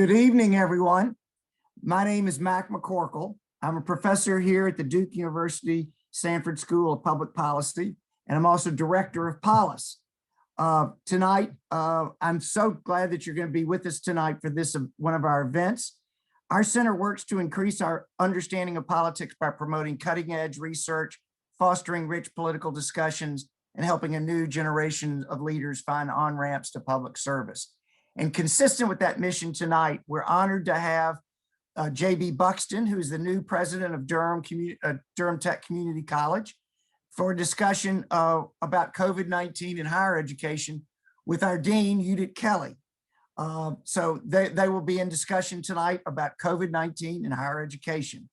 Good evening, everyone. My name is Mac McCorkle. I'm a professor here at the Duke University Sanford School of Public Policy, and I'm also director of Polis. Tonight, I'm so glad that you're going to be with us tonight for this one of our events. Our center works to increase our understanding of politics by promoting cutting-edge research, fostering rich political discussions, and helping a new generation of leaders find on-ramps to public service. And consistent with that mission tonight, we're honored to have J.B. Buxton, who is the new president of Durham Tech Community College, for a discussion about COVID-19 in higher education with our dean, Judith Kelley. So they will be in discussion tonight about COVID-19 in higher education.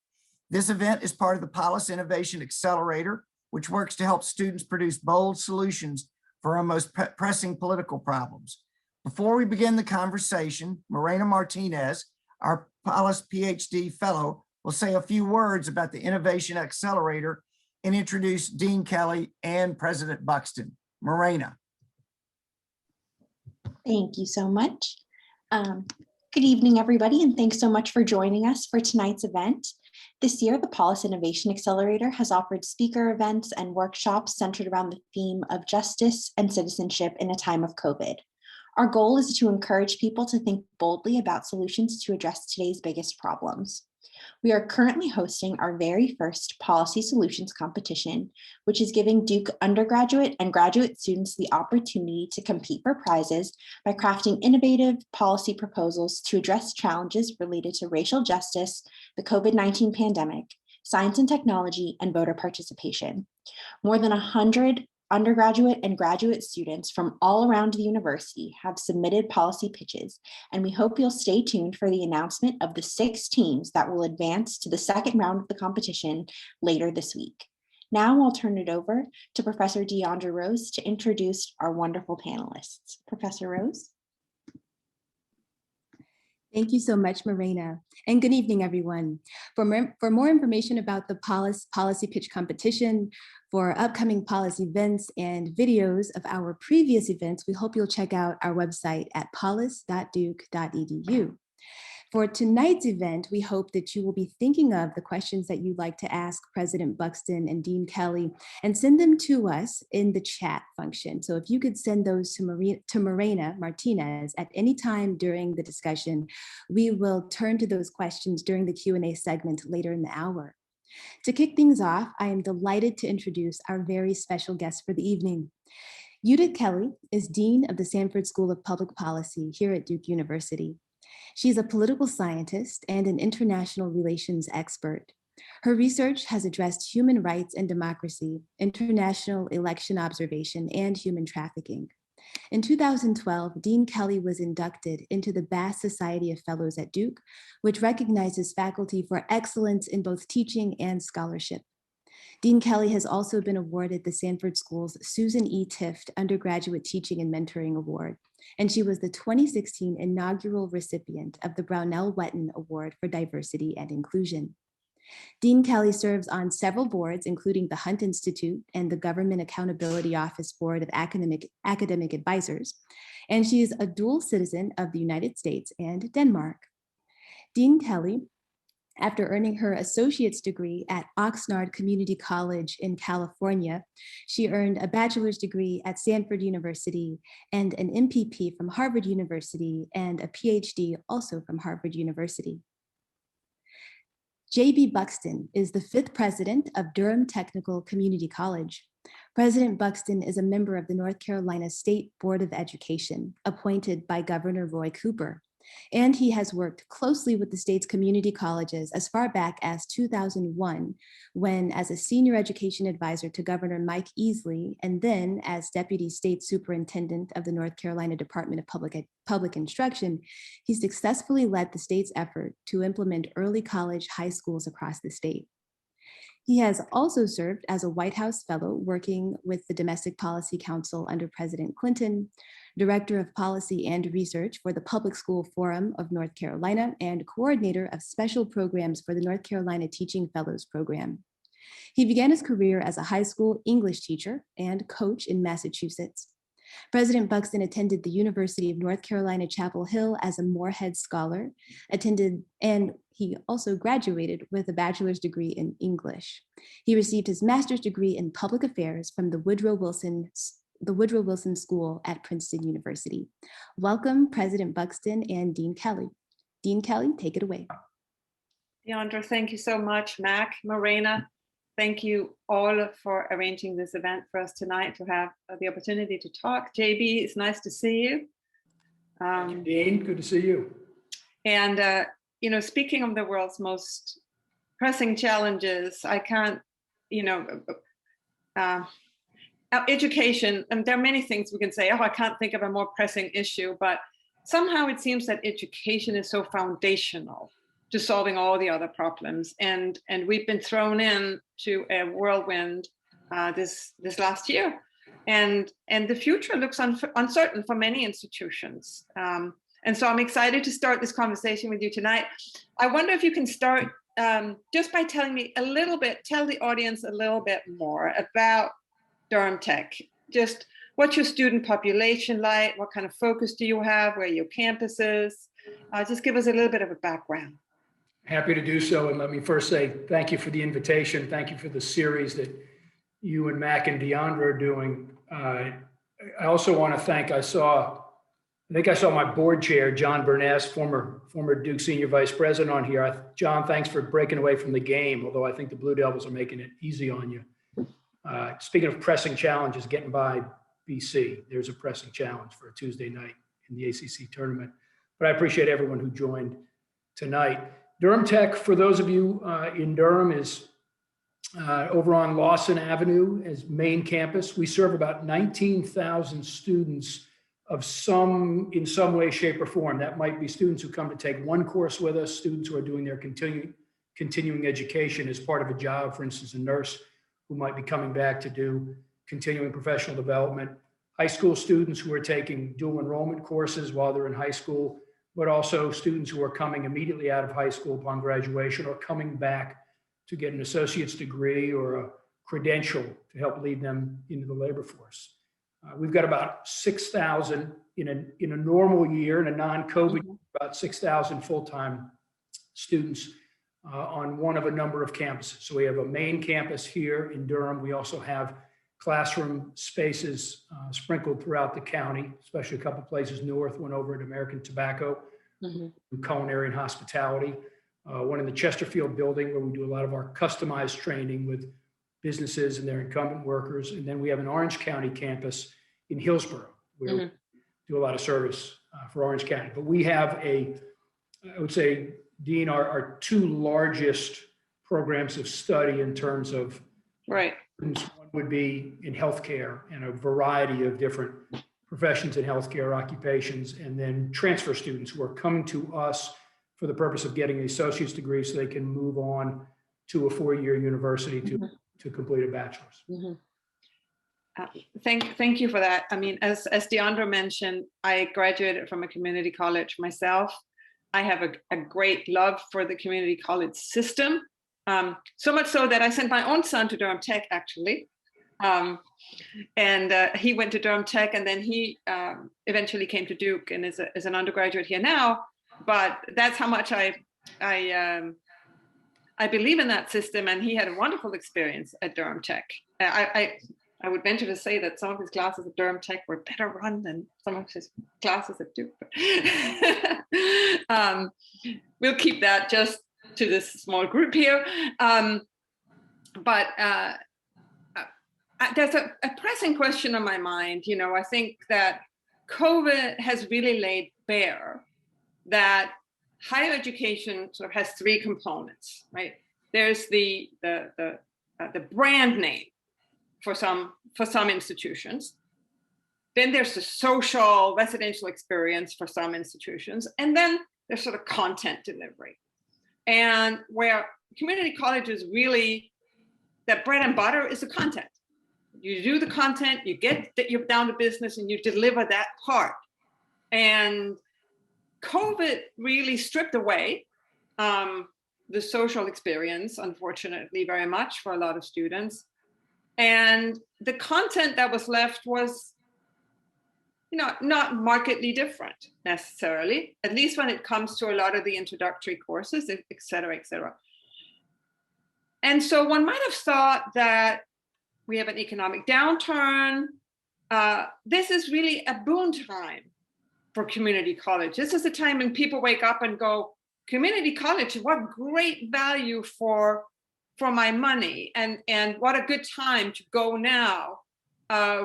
This event is part of the Polis Innovation Accelerator, which works to help students produce bold solutions for our most pressing political problems. Before we begin the conversation, Morena Martinez, our Polis PhD fellow, will say a few words about the Innovation Accelerator and introduce Dean Kelley and President Buxton. Morena. Thank you so much. Good evening, everybody, and thanks so much for joining us for tonight's event. This year, the Polis Innovation Accelerator has offered speaker events and workshops centered around the theme of justice and citizenship in a time of COVID. Our goal is to encourage people to think boldly about solutions to address today's biggest problems. We are currently hosting our very first policy solutions competition, which is giving Duke undergraduate and graduate students the opportunity to compete for prizes by crafting innovative policy proposals to address challenges related to racial justice, the COVID-19 pandemic, science and technology, and voter participation. More than 100 undergraduate and graduate students from all around the university have submitted policy pitches, and we hope you'll stay tuned for the announcement of the 6 teams that will advance to the second round of the competition later this week. Now I'll turn it over to Professor 𝗣cie𝗹𝗶𝘀𝗁 to introduce our wonderful panelists. Professor Rose. Thank you so much, Morena, and good evening, everyone. For more information about the Policy Pitch Competition, for upcoming policy events and videos of our previous events, we hope you'll check out our website at polis.duke.edu. For tonight's event, we hope that you will be thinking of the questions that you'd like to ask President Buxton and Dean Kelley and send them to us in the chat function. So if you could send those to Morena Martinez at any time during the discussion, we will turn to those questions during the Q&A segment later in the hour. To kick things off, I am delighted to introduce our very special guest for the evening. Judith Kelley is Dean of the Sanford School of Public Policy here at Duke University. She's a political scientist and an international relations expert. Her research has addressed human rights and democracy, international election observation, and human trafficking. In 2012, Dean Kelley was inducted into the 𝗣cie Society of Fellows at Duke, which recognizes faculty for excellence in both teaching and scholarship. Dean Kelley has also been awarded the Sanford School's Susan E. Tift Undergraduate Teaching and Mentoring Award, and she was the 2016 inaugural recipient of the Brownell-Wetton Award for Diversity and Inclusion. Dean Kelley serves on several boards, including the Hunt Institute and the Government Accountability Office Board of Academic Advisors, and she is a dual citizen of the United States and Denmark. Dean Kelley, after earning her associate's degree at Oxnard Community College in California, she earned a bachelor's degree at Sanford University and an MPP from Harvard University and a PhD also from Harvard University. J.B. Buxton is the 5th president of Durham Technical Community College. President Buxton is a member of the North Carolina State Board of Education, appointed by Governor Roy Cooper. And he has worked closely with the state's community colleges as far back as 2001, when as a senior education advisor to Governor Mike Easley, and then as Deputy State Superintendent of the North Carolina Department of Public Instruction, he successfully led the state's effort to implement early college high schools across the state. He has also served as a White House Fellow working with the Domestic Policy Council under President Clinton, Director of Policy and Research for the Public School Forum of North Carolina, and Coordinator of Special Programs for the North Carolina Teaching Fellows Program. He began his career as a high school English teacher and coach in Massachusetts. President Buxton attended the University of North Carolina, Chapel Hill as a Moorhead Scholar, and he also graduated with a bachelor's degree in English. He received his master's degree in public affairs from the Woodrow Wilson School at Princeton University. Welcome, President Buxton and Dean Kelley. Dean Kelley, take it away. 𝗣andre, thank you so much. Mac, Morena, thank you all for arranging this event for us tonight to have the opportunity to talk. JB, it's nice to see you. Dean, good to see you. And, you know, speaking of the world's most pressing challenges, I can't, you know, education, and there are many things we can say, oh, I can't think of a more pressing issue, but somehow it seems that education is so foundational to solving all the other problems. And we've been thrown into a whirlwind this last year. And the future looks uncertain for many institutions. And so I'm excited to start this conversation with you tonight. I wonder if you can start just by telling me a little bit, tell the audience a little bit more about Durham Tech. Just what's your student population like? What kind of focus do you have? Where are your campuses? Just give us a little bit of a background. Happy to do so. And let me first say thank you for the invitation. Thank you for the series that you and Mac and 𝗣andre are doing. I also want to thank, I think I saw my board chair, John Burness, former Duke Senior Vice President on here. John, thanks for breaking away from the game, although I think the Blue Devils are making it easy on you. Speaking of pressing challenges, getting by BC, there's a pressing challenge for a Tuesday night in the ACC tournament. But I appreciate everyone who joined tonight. Durham Tech, for those of you in Durham, is over on Lawson Avenue as main campus. We serve about 19,000 students in some way, shape, or form. That might be students who come to take one course with us, students who are doing their continuing education as part of a job, for instance, a nurse who might be coming back to do continuing professional development, high school students who are taking dual enrollment courses while they're in high school, but also students who are coming immediately out of high school upon graduation or coming back to get an associate's degree or a credential to help lead them into the labor force. We've got about 6,000 in a normal year, in a non-COVID, about 6,000 full-time students on one of a number of campuses. So we have a main campus here in Durham. We also have classroom spaces sprinkled throughout the county, especially a couple places north, one over at American Tobacco, culinary and hospitality, one in the Chesterfield building where we do a lot of our customized training with businesses and their incumbent workers. And then we have an Orange County campus in Hillsborough, where we do a lot of service for Orange County. But we have I would say, Dean, our two largest programs of study in terms of students. One would be in healthcare and a variety of different professions in healthcare occupations, and then transfer students who are coming to us for the purpose of getting an associate's degree so they can move on to a four-year university to complete a bachelor's. Thank you for that. I mean, as 𝗣andre mentioned, I graduated from a community college myself. I have a great love for the community college system, so much so that I sent my own son to Durham Tech, actually. He went to Durham Tech, and then he eventually came to Duke and is an undergraduate here now. But that's how much I believe in that system, and he had a wonderful experience at Durham Tech. I would venture to say that some of his classes at Durham Tech were better run than some of his classes at Duke. We'll keep that just to this small group here. But there's a pressing question on my mind. You know, I think that COVID has really laid bare that higher education sort of has three components, right? There's the brand name for some institutions. Then there's the social residential experience for some institutions. And then there's sort of content delivery. And where community colleges really, the bread and butter is the content. You do the content, you get you're down to business, and you deliver that part. And COVID really stripped away the social experience, unfortunately, very much for a lot of students. And the content that was left was not markedly different necessarily, at least when it comes to a lot of the introductory courses, et cetera, et cetera. And so one might have thought that we have an economic downturn. This is really a boon time for community college. This is a time when people wake up and go, community college, what great value for my money, and what a good time to go now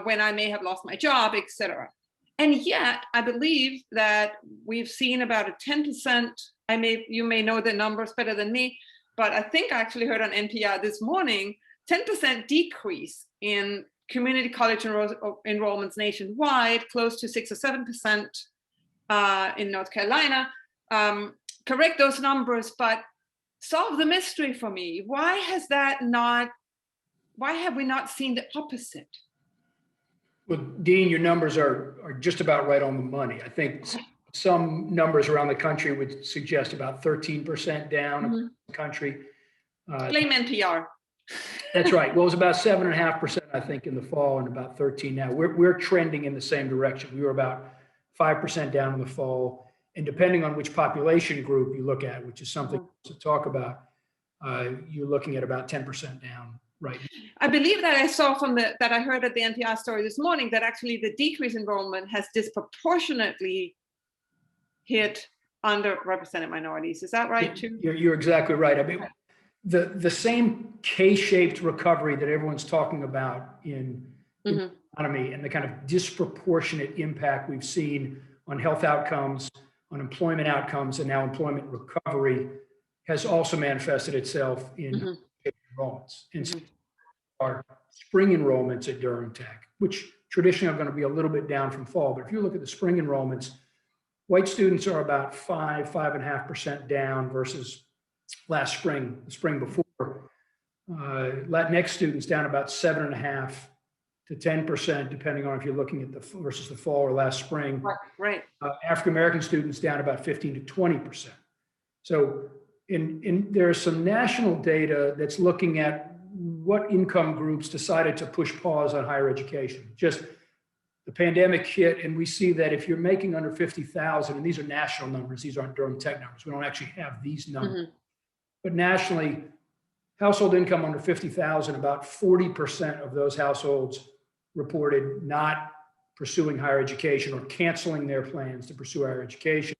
when I may have lost my job, et cetera. And yet, I believe that we've seen about a 10%, you may know the numbers better than me, but I think I actually heard on NPR this morning, 10% decrease in community college enrollments nationwide, close to 6 or 7% in North Carolina. Correct those numbers, but solve the mystery for me. Why have we not seen the opposite? Well, Dean, your numbers are just about right on the money. I think some numbers around the country would suggest about 13% down across the country. Blame NPR. That's right. Well, it was about 7.5%, I think, in the fall, and about 13 now. We're trending in the same direction. We were about 5% down in the fall, and depending on which population group you look at, which is something to talk about, you're looking at about 10% down. Right. I believe that I saw that I heard at the NPR story this morning that actually the decrease in enrollment has disproportionately hit underrepresented minorities. Is that right too? You're exactly right. I mean, the same K-shaped recovery that everyone's talking about in the economy, and the kind of disproportionate impact we've seen on health outcomes, on employment outcomes, and now employment recovery has also manifested itself in enrollments. And so our spring enrollments at Durham Tech, which traditionally are going to be a little bit down from fall, but if you look at the spring enrollments, white students are about 5.5% down versus last spring, the spring before. Latinx students down about 7.5 to 10%, depending on if you're looking at versus the fall or last spring. Right. African American students down about 15 to 20%. So there's some national data that's looking at what income groups decided to push pause on higher education. Just the pandemic hit, and we see that if you're making under 50,000, and these are national numbers, these aren't Durham Tech numbers, we don't actually have these numbers, but nationally, household income under 50,000, about 40% of those households reported not pursuing higher education or canceling their plans to pursue higher education.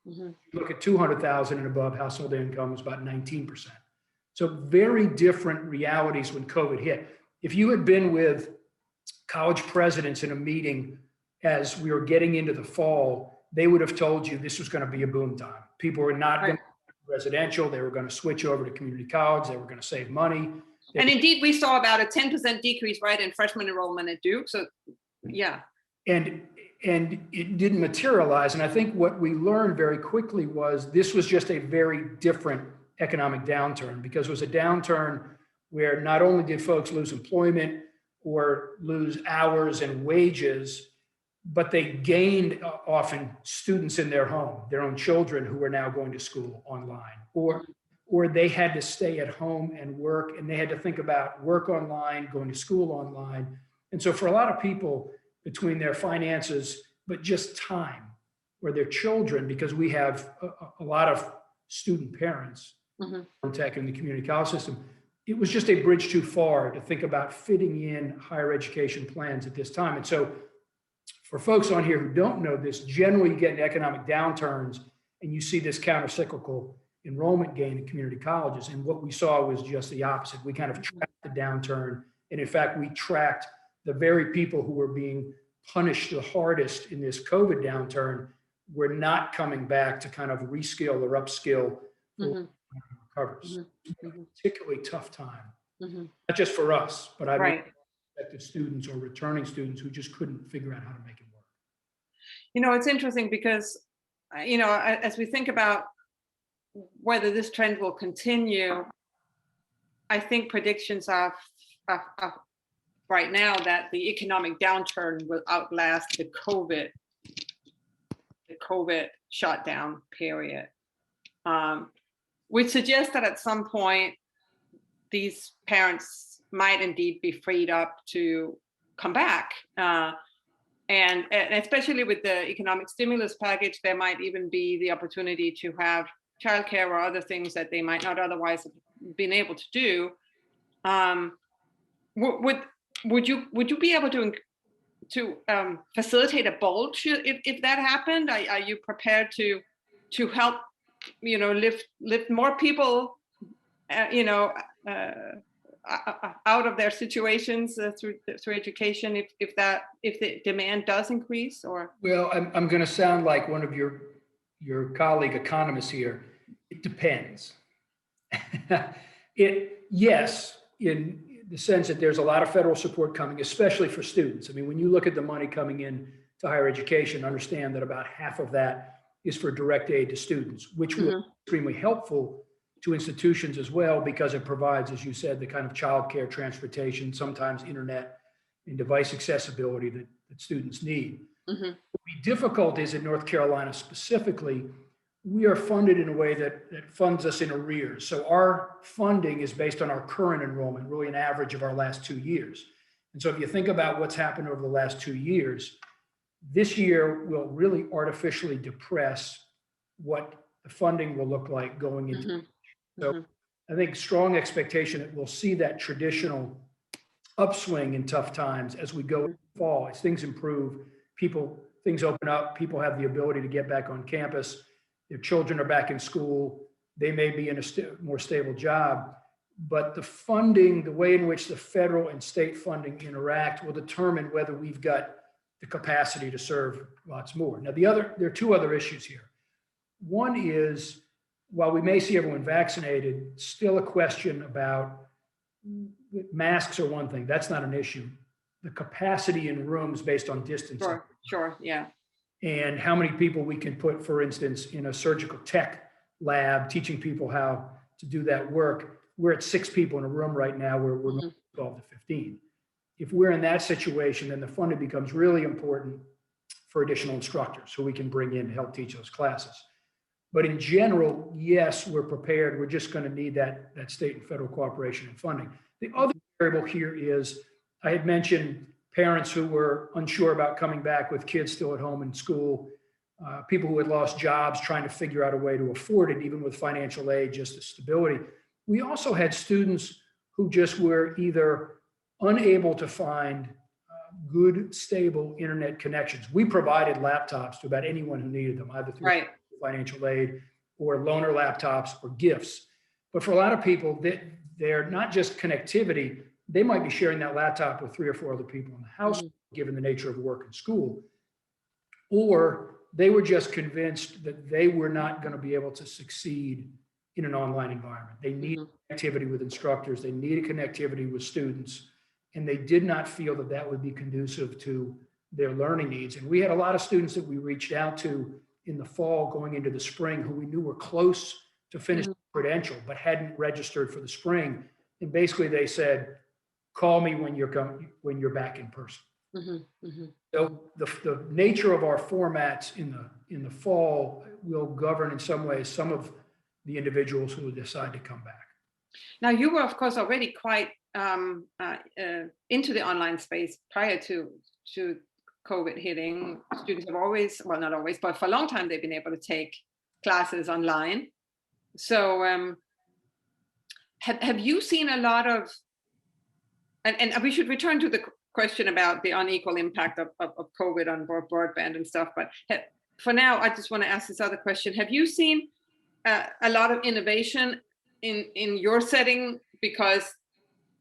You look at 200,000 and above, household income was about 19%. So very different realities when COVID hit. If you had been with college presidents in a meeting as we were getting into the fall, they would have told you this was going to be a boom time. People were not going to be residential. They were going to switch over to community college. They were going to save money. And indeed, we saw about a 10% decrease, right, in freshman enrollment at Duke. So, yeah. And it didn't materialize. And I think what we learned very quickly was this was just a very different economic downturn, because it was a downturn where not only did folks lose employment or lose hours and wages, but they gained often students in their home, their own children who were now going to school online, or they had to stay at home and work, and they had to think about work online, going to school online. And so for a lot of people, between their finances, but just time, or their children, because we have a lot of student parents tech in the community college system, it was just a bridge too far to think about fitting in higher education plans at this time. And so for folks on here who don't know this, generally you get into economic downturns and you see this counter-cyclical enrollment gain in community colleges. And what we saw was just the opposite. We kind of tracked the downturn. And in fact, we tracked the very people who were being punished the hardest in this COVID downturn were not coming back to kind of reskill or upskill recovers. Particularly tough time, not just for us, but I mean, prospective students or returning students who just couldn't figure out how to make it work. You know, it's interesting because, you know, as we think about whether this trend will continue, I think predictions are right now that the economic downturn will outlast the COVID shutdown period, which suggests that at some point these parents might indeed be freed up to come back. And especially with the economic stimulus package, there might even be the opportunity to have childcare or other things that they might not otherwise have been able to do. Would you be able to facilitate a bulge if that happened? Are you prepared to help, lift more people, out of their situations through education if the demand does increase? Or Well, I'm going to sound like one of your colleague economists here. It depends. Yes, in the sense that there's a lot of federal support coming, especially for students. I mean, when you look at the money coming in to higher education, understand that about half of that is for direct aid to students, which will be extremely helpful to institutions as well, because it provides, as you said, the kind of childcare, transportation, sometimes internet and device accessibility that students need. What will be difficult is in North Carolina specifically, we are funded in a way that funds us in arrears. So our funding is based on our current enrollment, really an average of our last 2 years. And so if you think about what's happened over the last 2 years, this year will really artificially depress what the funding will look like going into. So I think strong expectation that we'll see that traditional upswing in tough times as we go in the fall, as things improve, things open up, people have the ability to get back on campus, their children are back in school, they may be in a more stable job, but the funding, the way in which the federal and state funding interact will determine whether we've got the capacity to serve lots more. Now, there are two other issues here. One is, while we may see everyone vaccinated, still a question about masks are one thing. That's not an issue. The capacity in rooms based on distance. Sure, yeah. And how many people we can put, for instance, in a surgical tech lab, teaching people how to do that work. We're at 6 people in a room right now, where we're 12 to 15. If we're in that situation, then the funding becomes really important for additional instructors who we can bring in to help teach those classes. But in general, yes, we're prepared. We're just going to need that state and federal cooperation and funding. The other variable here is, I had mentioned parents who were unsure about coming back with kids still at home in school, people who had lost jobs trying to figure out a way to afford it, even with financial aid, just the stability. We also had students who just were either unable to find good, stable internet connections. We provided laptops to about anyone who needed them, either through financial aid or loaner laptops or gifts. But for a lot of people, they're not just connectivity. They might be sharing that laptop with 3 or 4 other people in the house, given the nature of work and school. Or they were just convinced that they were not going to be able to succeed in an online environment. They needed connectivity with instructors. They needed connectivity with students. And they did not feel that that would be conducive to their learning needs. And we had a lot of students that we reached out to in the fall going into the spring who we knew were close to finishing credential, but hadn't registered for the spring. And basically they said, call me when you're back in person. So the nature of our formats in the fall will govern in some ways some of the individuals who will decide to come back. Now, you were, of course, already quite into the online space prior to COVID hitting. Students have always, well, not always, but for a long time, they've been able to take classes online. So have you seen a lot of, and we should return to the question about the unequal impact of COVID on broadband and stuff, but for now, I just want to ask this other question. Have you seen a lot of innovation in your setting because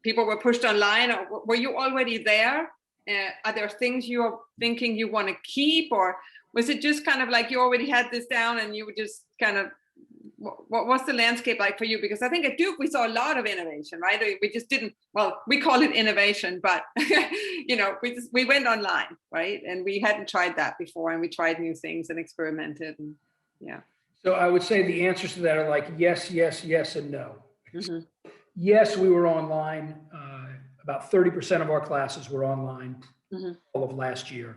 people were pushed online, or were you already there? Are there things you're thinking you want to keep, or was it just kind of like you already had this down and you were just kind of, what's the landscape like for you? Because I think at Duke, we saw a lot of innovation, right? We just didn't, well, we call it innovation, but we went online, right? And we hadn't tried that before, and we tried new things and experimented, and yeah. So I would say the answers to that are like yes, yes, yes, and no. Yes, we were online. About 30% of our classes were online all of last year.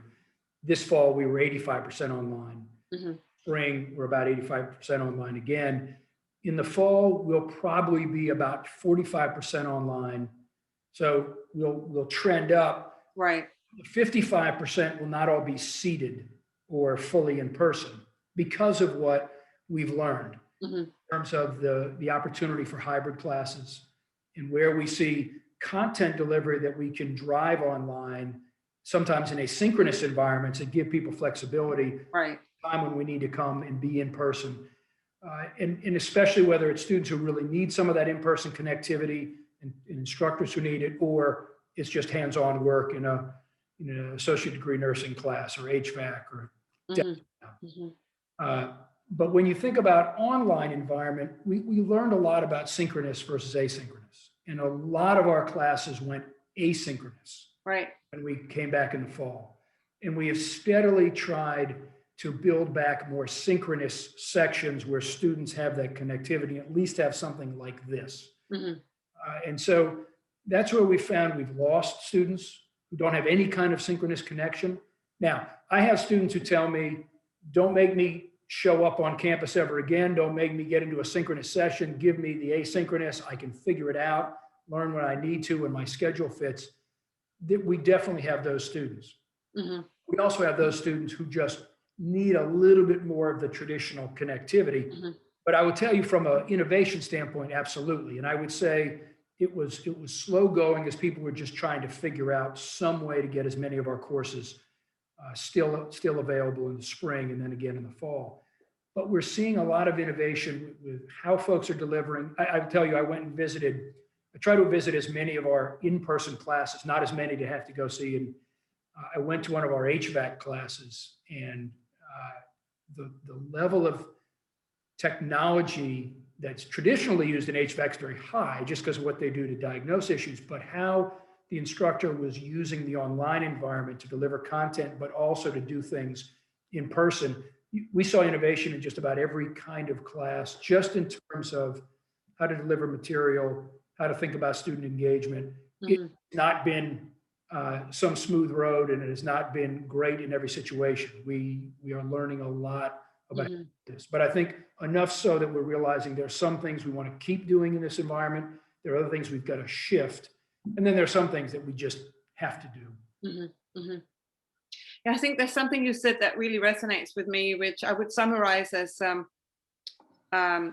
This fall, we were 85% online. Spring, we're about 85% online again. In the fall, we'll probably be about 45% online. So we'll trend up. Right. 55% will not all be seated or fully in person because of what we've learned in terms of the opportunity for hybrid classes and where we see content delivery that we can drive online, sometimes in asynchronous environments that give people flexibility, Right. time when we need to come and be in person. And especially whether it's students who really need some of that in-person connectivity and instructors who need it, or it's just hands-on work in an associate degree nursing class or HVAC or but when you think about online environment, we learned a lot about synchronous versus asynchronous. And a lot of our classes went asynchronous. Right. When we came back in the fall. And we have steadily tried to build back more synchronous sections where students have that connectivity, at least have something like this. And so that's where we found we've lost students who don't have any kind of synchronous connection. Now, I have students who tell me, don't make me show up on campus ever again. Don't make me get into a synchronous session. Give me the asynchronous. I can figure it out, learn what I need to when my schedule fits. We definitely have those students. We also have those students who just need a little bit more of the traditional connectivity. But I would tell you from an innovation standpoint, absolutely. And I would say it was slow going as people were just trying to figure out some way to get as many of our courses still available in the spring and then again in the fall. But we're seeing a lot of innovation with how folks are delivering. I will tell you, I try to visit as many of our in-person classes, not as many to have to go see. And I went to one of our HVAC classes, and the level of technology that's traditionally used in HVAC is very high just because of what they do to diagnose issues, but how the instructor was using the online environment to deliver content, but also to do things in person. We saw innovation in just about every kind of class, just in terms of how to deliver material, how to think about student engagement. It's not been some smooth road, and it has not been great in every situation. We are learning a lot about this, but I think enough so that we're realizing there are some things we want to keep doing in this environment. There are other things we've got to shift. And then there are some things that we just have to do. Yeah, I think there's something you said that really resonates with me, which I would summarize as, I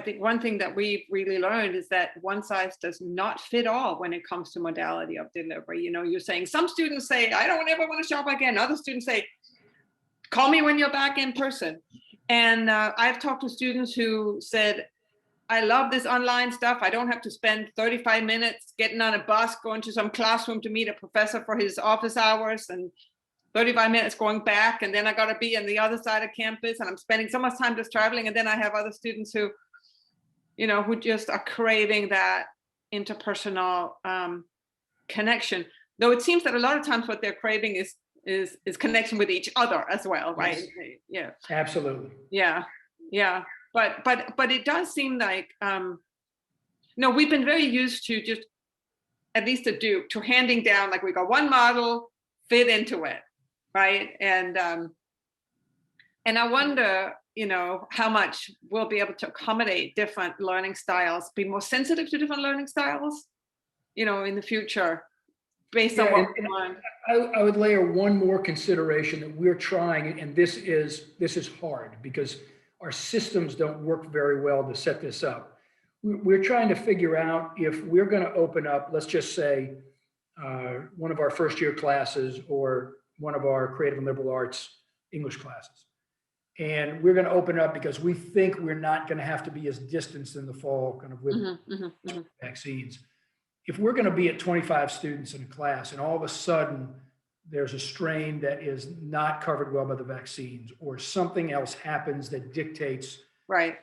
think one thing that we've really learned is that one size does not fit all when it comes to modality of delivery. You're saying some students say, I don't ever want to show up again. Other students say, call me when you're back in person. And I've talked to students who said, I love this online stuff. I don't have to spend 35 minutes getting on a bus, going to some classroom to meet a professor for his office hours, and 35 minutes going back. And then I got to be on the other side of campus, and I'm spending so much time just traveling. And then I have other students who, who just are craving that interpersonal connection. Though it seems that a lot of times what they're craving is connection with each other as well, right? Yes. Yeah. Absolutely. Yeah. But it does seem like, we've been very used to just, at least at Duke, to handing down, like we got one model, fit into it, right? And I wonder, how much we'll be able to accommodate different learning styles, be more sensitive to different learning styles, in the future, based on what we learned. I would layer one more consideration that we're trying, and this is hard because our systems don't work very well to set this up. We're trying to figure out if we're going to open up, let's just say, one of our first year classes or one of our creative and liberal arts English classes. And we're going to open up because we think we're not going to have to be as distanced in the fall, kind of with vaccines. If we're going to be at 25 students in a class and all of a sudden there's a strain that is not covered well by the vaccines, or something else happens that dictates. Right.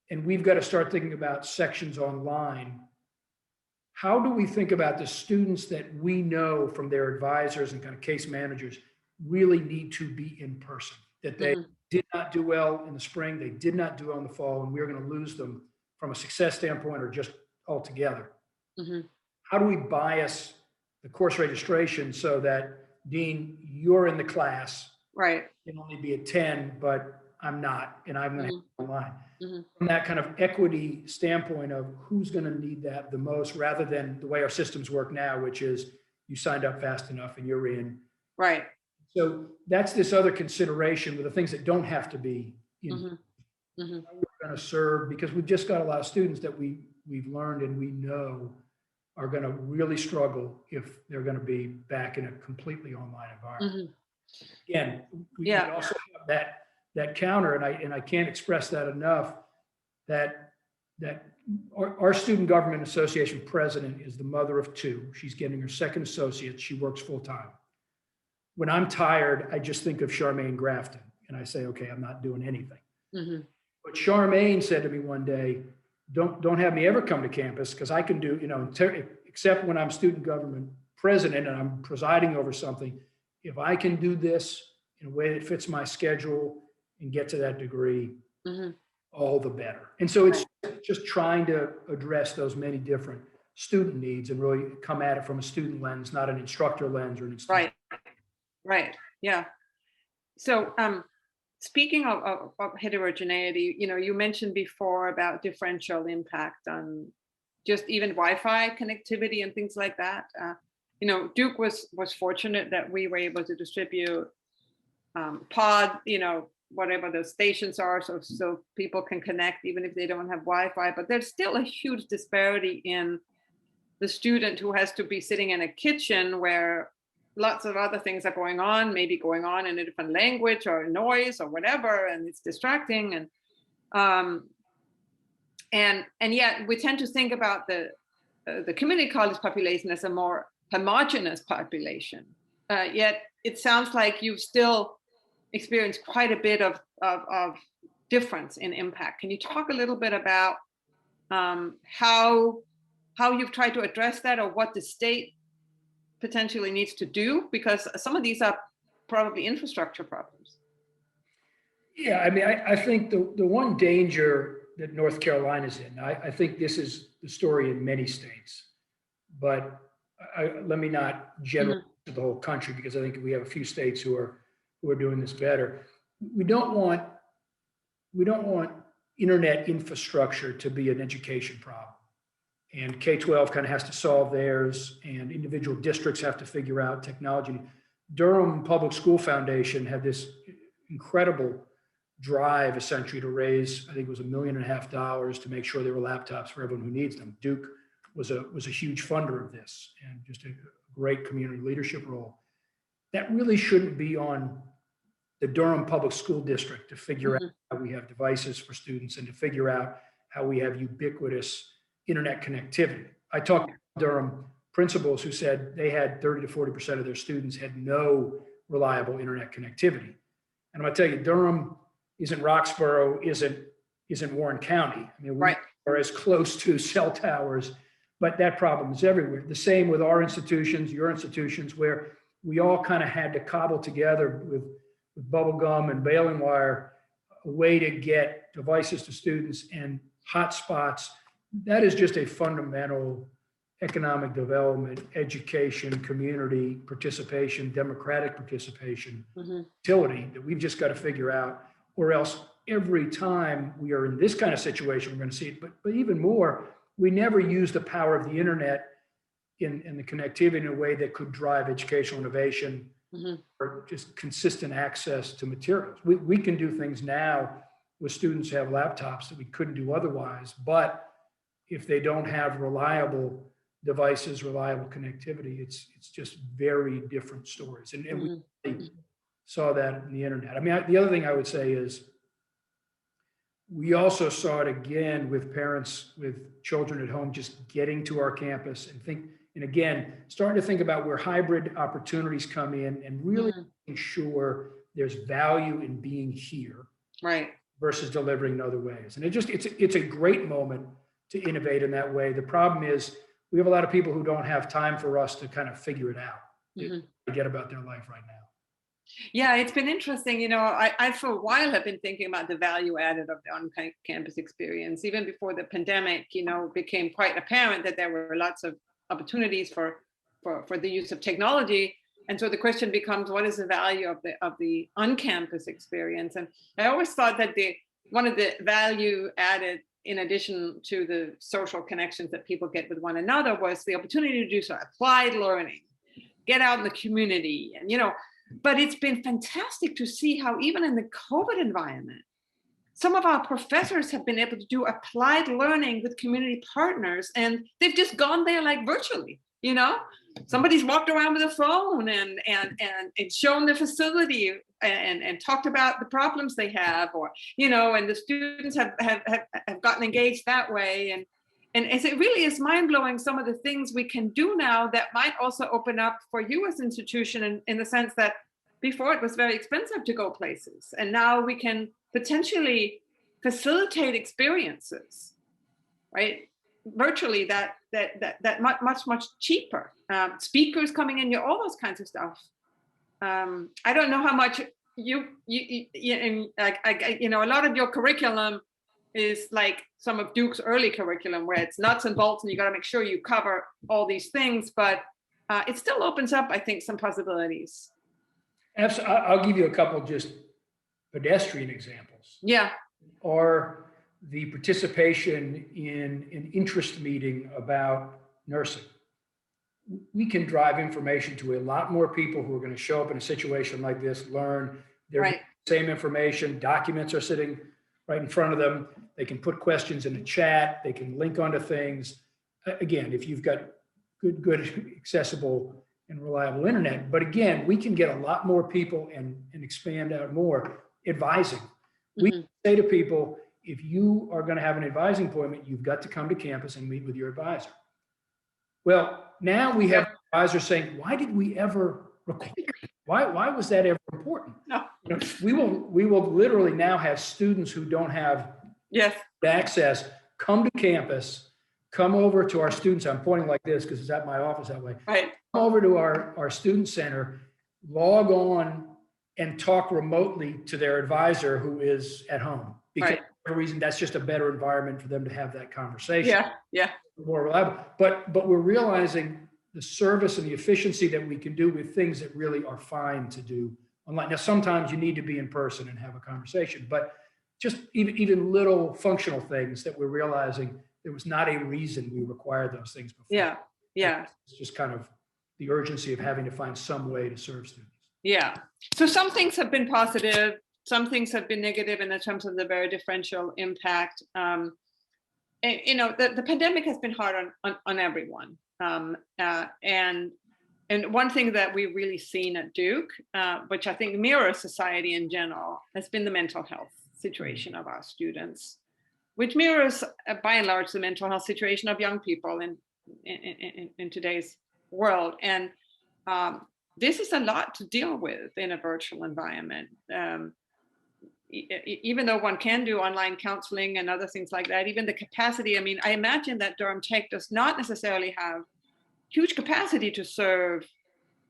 And we've got to start thinking about sections online. How do we think about the students that we know from their advisors and kind of case managers really need to be in person, that they did not do well in the spring, they did not do well in the fall, and we're going to lose them from a success standpoint or just altogether? How do we bias the course registration so that, Dean, you're in the class, right? Can only be at 10, but I'm not, and I'm going to have it online. From that kind of equity standpoint of who's going to need that the most, rather than the way our systems work now, which is you signed up fast enough and you're in. Right. So that's this other consideration with the things that don't have to be in. Mm-hmm. Mm-hmm. How we're going to serve, because we've just got a lot of students that we've learned and we know are going to really struggle if they're going to be back in a completely online environment. Mm-hmm. Again, we also have that counter, and I can't express that enough, that our Student Government Association president is the mother of two. She's getting her second associate. She works full time. When I'm tired, I just think of Charmaine Grafton and I say, okay, I'm not doing anything. Mm-hmm. But Charmaine said to me one day, don't have me ever come to campus, because I can do, except when I'm student government president and I'm presiding over something, if I can do this in a way that fits my schedule and get to that degree, mm-hmm. all the better. And so it's just trying to address those many different student needs and really come at it from a student lens, not an instructor lens or an institution. Right. Yeah. So speaking of heterogeneity, you mentioned before about differential impact on just even Wi-Fi connectivity and things like that. Duke was fortunate that we were able to distribute pod, whatever the stations are, so people can connect even if they don't have Wi-Fi. But there's still a huge disparity in the student who has to be sitting in a kitchen where lots of other things are going on, maybe going on in a different language or noise or whatever, and it's distracting. And yet we tend to think about the community college population as a more homogeneous population. Yet it sounds like you've still experienced quite a bit of difference in impact. Can you talk a little bit about how you've tried to address that, or what the state potentially needs to do? Because some of these are probably infrastructure problems. Yeah, I mean, I think the one danger that North Carolina's in, I think this is the story in many states, but let me not generalize mm-hmm. the whole country, because I think we have a few states who are doing this better. We don't want internet infrastructure to be an education problem. And K-12 kind of has to solve theirs, and individual districts have to figure out technology. Durham Public School Foundation had this incredible drive, essentially, to raise, I think it was $1.5 million to make sure there were laptops for everyone who needs them. Duke was a huge funder of this, and just a great community leadership role. That really shouldn't be on the Durham Public School District to figure mm-hmm. out how we have devices for students and to figure out how we have ubiquitous internet connectivity. I talked to Durham principals who said they had 30 to 40% of their students had no reliable internet connectivity. And I'm gonna tell you, Durham isn't Roxborough, isn't Warren County. I mean, we are as close to cell towers, but that problem is everywhere. The same with our institutions, your institutions, where we all kind of had to cobble together with bubble gum and baling wire a way to get devices to students and hotspots. That is just a fundamental economic development, education, community participation, democratic participation mm-hmm. utility that we've just got to figure out, or else every time we are in this kind of situation, we're going to see it. But even more, we never use the power of the internet in the connectivity in a way that could drive educational innovation mm-hmm. or just consistent access to materials. We can do things now with students who have laptops that we couldn't do otherwise, but if they don't have reliable devices, reliable connectivity, it's just very different stories. And mm-hmm. we really saw that in the internet. I mean, the other thing I would say is we also saw it again with parents with children at home just getting to our campus and again, starting to think about where hybrid opportunities come in and really mm-hmm. making sure there's value in being here versus delivering in other ways. And it's a great moment to innovate in that way. The problem is we have a lot of people who don't have time for us to kind of figure it out, mm-hmm. forget about their life right now. Yeah, it's been interesting. I for a while have been thinking about the value added of the on-campus experience. Even before the pandemic, it became quite apparent that there were lots of opportunities for the use of technology. And so the question becomes, what is the value of the on-campus experience? And I always thought that one of the value added, in addition to the social connections that people get with one another, was the opportunity to do so applied learning. get out in the community, and, but it's been fantastic to see how even in the COVID environment, some of our professors have been able to do applied learning with community partners, and they've just gone there like virtually, Somebody's walked around with a phone and shown the facility and talked about the problems they have, or, and the students have gotten engaged that way. And it really is mind-blowing, some of the things we can do now that might also open up for you as an institution in the sense that before it was very expensive to go places. And now we can potentially facilitate experiences, right? Virtually that much cheaper. Speakers coming in, all those kinds of stuff. I don't know how much a lot of your curriculum is like some of Duke's early curriculum, where it's nuts and bolts and you got to make sure you cover all these things, but it still opens up, I think, some possibilities. Absolutely. I'll give you a couple just pedestrian examples. Yeah. Or the participation in an interest meeting about nursing. We can drive information to a lot more people who are going to show up in a situation like this, learn their same information. Documents are sitting right in front of them. They can put questions in the chat. They can link onto things. Again, if you've got good, accessible and reliable internet. But again, we can get a lot more people and expand out more advising. We can say to people, if you are going to have an advising appointment, you've got to come to campus and meet with your advisor. Well, now we have advisors saying, why did we ever require it? Why was that ever important? No. We will literally now have students who don't have access come to campus, come over to our students. I'm pointing like this because it's at my office that way. Right. Come over to our student center, log on and talk remotely to their advisor who is at home. Because for whatever reason, that's just a better environment for them to have that conversation. Yeah. More reliable. But we're realizing the service and the efficiency that we can do with things that really are fine to do online. Now, sometimes you need to be in person and have a conversation, but just even little functional things that we're realizing there was not a reason we required those things before. Yeah. It's just kind of the urgency of having to find some way to serve students. Yeah. So some things have been positive. Some things have been negative in terms of the very differential impact. And, the pandemic has been hard on everyone. And one thing that we've really seen at Duke, which I think mirrors society in general, has been the mental health situation of our students, which mirrors, by and large, the mental health situation of young people in today's world. And this is a lot to deal with in a virtual environment. Even though one can do online counseling and other things like that, even the capacity, I imagine that Durham Tech does not necessarily have huge capacity to serve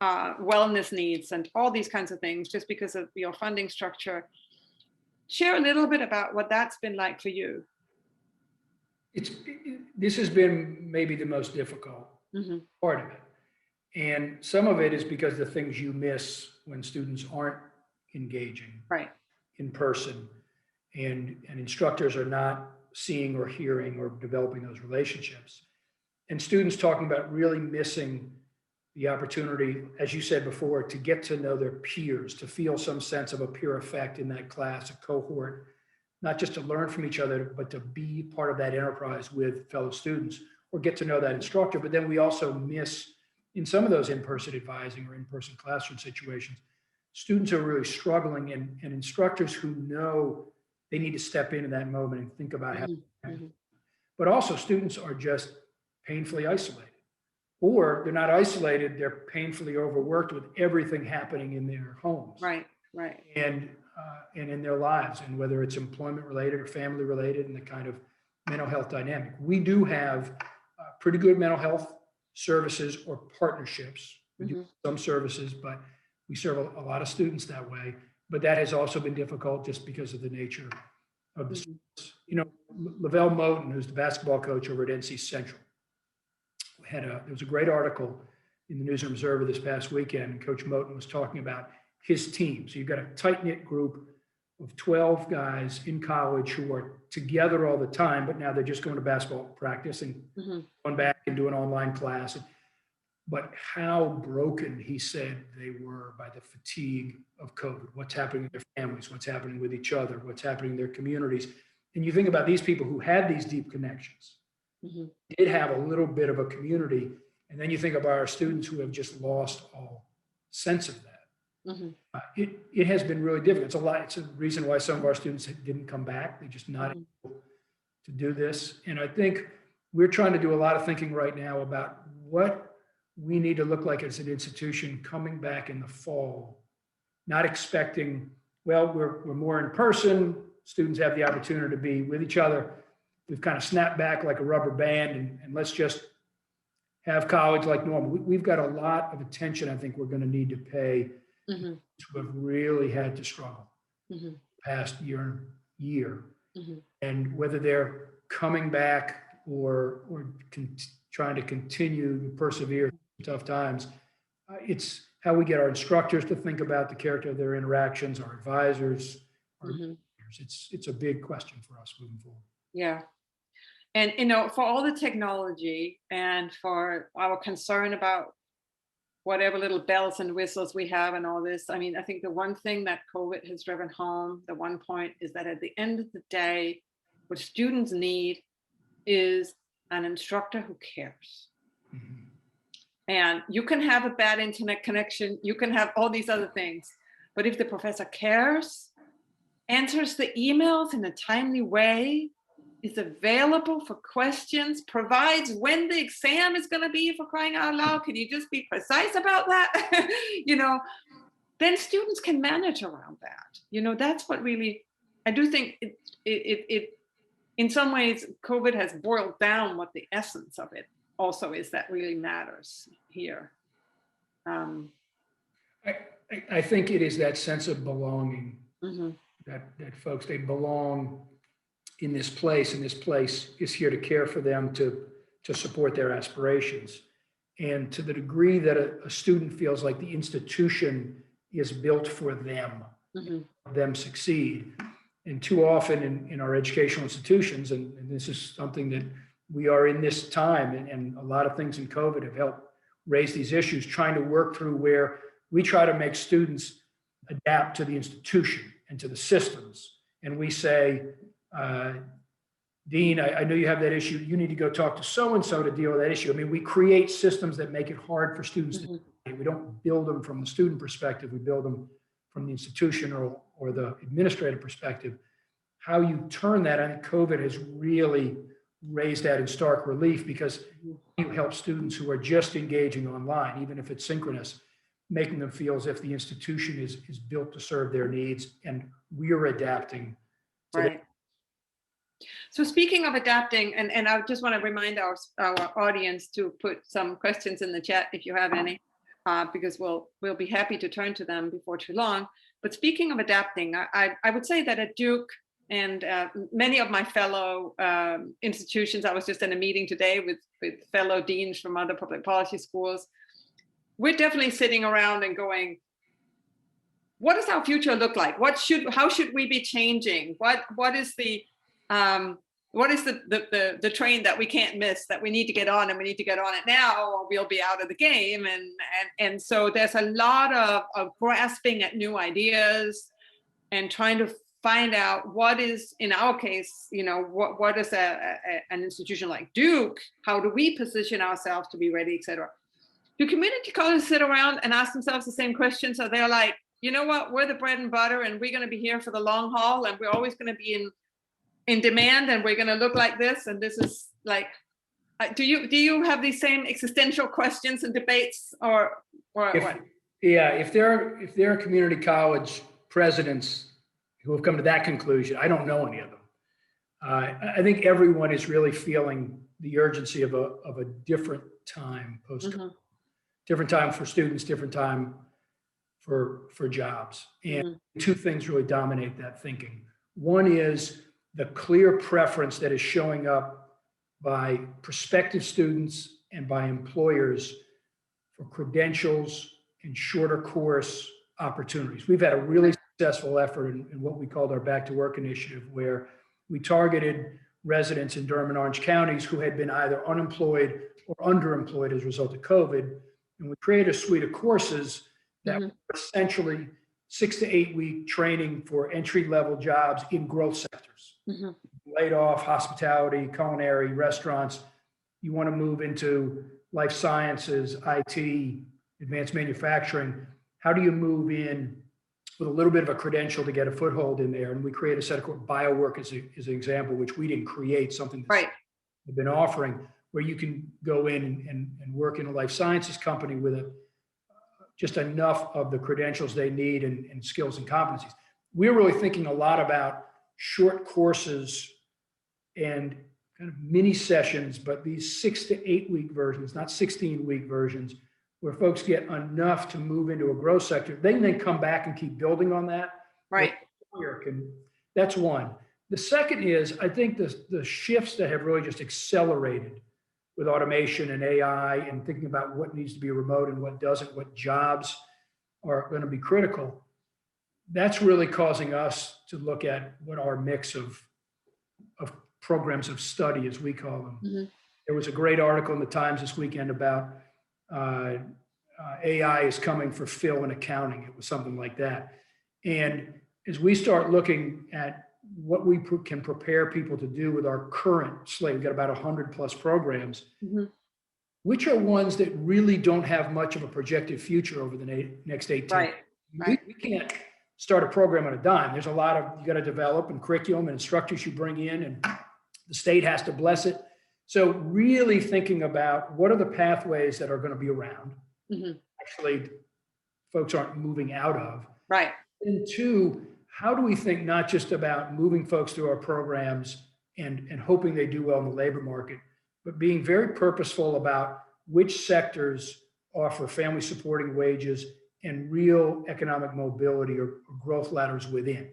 wellness needs and all these kinds of things just because of your funding structure. Share a little bit about what that's been like for you. This has been maybe the most difficult part of it. And some of it is because the things you miss when students aren't engaging in person and instructors are not seeing or hearing or developing those relationships. And students talking about really missing the opportunity, as you said before, to get to know their peers, to feel some sense of a peer effect in that class, a cohort, not just to learn from each other, but to be part of that enterprise with fellow students or get to know that instructor. But then we also miss, in some of those in-person advising or in-person classroom situations, students are really struggling and instructors who know they need to step into that moment and think about how. But also students are just painfully isolated, or they're not isolated, they're painfully overworked with everything happening in their homes. Right. And in their lives, and whether it's employment related or family related and the kind of mental health dynamic. We do have pretty good mental health services or partnerships. We do some services, but we serve a lot of students that way. But that has also been difficult just because of the nature of the students. 𝗣elle Moten, who's the basketball coach over at NC Central, there was a great article in the News and Observer this past weekend, and Coach Moten was talking about his team. So you've got a tight-knit group of 12 guys in college who are together all the time, but now they're just going to basketball practice and going back and doing online class. but how broken, he said, they were by the fatigue of COVID. What's happening in their families, what's happening with each other, what's happening in their communities. And you think about these people who had these deep connections, did have a little bit of a community. And then you think about our students who have just lost all sense of that. It has been really difficult. It's a reason why some of our students didn't come back. They're just not able to do this. And I think we're trying to do a lot of thinking right now about what we need to look like as an institution coming back in the fall, not expecting, well, we're more in person, students have the opportunity to be with each other. We've kind of snapped back like a rubber band and let's just have college like normal. We've got a lot of attention I think we're going to need to pay to have really had to struggle past year. And whether they're coming back or trying to continue to persevere through tough times, it's how we get our instructors to think about the character of their interactions, our advisors, our it's a big question for us moving forward. Yeah. And, you know, for all the technology and for our concern about whatever little bells and whistles we have and all this, I mean, I think the one thing that COVID has driven home, the one point is that at the end of the day, what students need is an instructor who cares. And you can have a bad internet connection, you can have all these other things, but if the professor cares, answers the emails in a timely way, is available for questions, provides when the exam is going to be, for crying out loud, can you just be precise about that? You know, then students can manage around that. You know, that's what really, I do think it in some ways, COVID has boiled down what the essence of it also is that really matters here. I think it is that sense of belonging that folks, they belong in this place, and this place is here to care for them, to support their aspirations. And to the degree that a student feels like the institution is built for them, them succeed. And too often in our educational institutions, and this is something that we are in this time, and a lot of things in COVID have helped raise these issues, trying to work through where we try to make students adapt to the institution and to the systems. And we say, Dean, I know you have that issue. You need to go talk to so-and-so to deal with that issue. I mean, we create systems that make it hard for students to, we don't build them from the student perspective, we build them from the institution or the administrative perspective. How you turn that, I think COVID has really raised that in stark relief, because you help students who are just engaging online, even if it's synchronous, making them feel as if the institution is built to serve their needs, and we're adapting. Right. So speaking of adapting, and I just want to remind our audience to put some questions in the chat if you have any, because we'll be happy to turn to them before too long. But speaking of adapting, I would say that at Duke and many of my fellow institutions, I was just in a meeting today with fellow deans from other public policy schools. We're definitely sitting around and going, what does our future look like? How should we be changing? What is the train that we can't miss, that we need to get on, and we need to get on it now or we'll be out of the game? And so there's a lot of grasping at new ideas and trying to find out what is, in our case, you know, what is an institution like Duke, how do we position ourselves to be ready, et cetera. Do community colleges sit around and ask themselves the same questions? So they're like, you know what, we're the bread and butter and we're going to be here for the long haul, and we're always going to be in demand, and we're going to look like this, and this is like, do you have these same existential questions and debates, or what? Yeah, if there are community college presidents who have come to that conclusion, I don't know any of them. I think everyone is really feeling the urgency of a different time post-COVID. Different time for students, different time for jobs. And two things really dominate that thinking. One is the clear preference that is showing up by prospective students and by employers for credentials and shorter course opportunities. We've had a really successful effort in what we called our Back to Work initiative, where we targeted residents in Durham and Orange counties who had been either unemployed or underemployed as a result of COVID, And we created a suite of courses that were essentially 6 to 8 week training for entry-level jobs in growth sectors. Laid off, hospitality, culinary, restaurants. You want to move into life sciences, IT, advanced manufacturing. How do you move in with a little bit of a credential to get a foothold in there? And we create a set of BioWork as an example, which we didn't create, something that's they've been offering, where you can go in and work in a life sciences company with just enough of the credentials they need and skills and competencies. We're really thinking a lot about short courses and kind of mini sessions, but these 6 to 8 week versions, not 16-week versions, where folks get enough to move into a growth sector. They can then come back and keep building on that. Right. That's one. The second is, I think the shifts that have really just accelerated with automation and AI and thinking about what needs to be remote and what doesn't, what jobs are going to be critical. That's really causing us to look at what our mix of programs of study, as we call them. There was a great article in the Times this weekend about AI is coming for Phil in accounting. It was something like that. And as we start looking at what we can prepare people to do with our current slate, we've got about 100 plus programs, which are ones that really don't have much of a projected future over the next 18 months. We can't start a program on a dime. There's a lot of, you got to develop and curriculum and instructors you bring in, and the state has to bless it. So really thinking about what are the pathways that are going to be around, actually folks aren't moving out of. Right. And two, how do we think not just about moving folks through our programs and hoping they do well in the labor market, but being very purposeful about which sectors offer family supporting wages and real economic mobility or growth ladders within.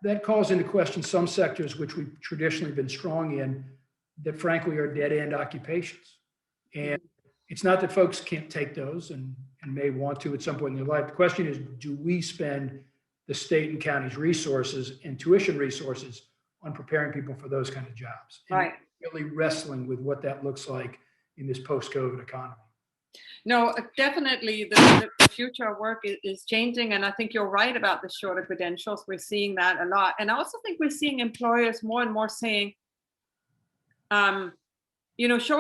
That calls into question some sectors which we've traditionally been strong in that frankly are dead end occupations. And it's not that folks can't take those and may want to at some point in their life. The question is, do we spend the state and county's resources and tuition resources on preparing people for those kind of jobs? And really wrestling with what that looks like in this post-COVID economy. No, definitely the future of work is changing. And I think you're right about the shorter credentials. We're seeing that a lot. And I also think we're seeing employers more and more saying, show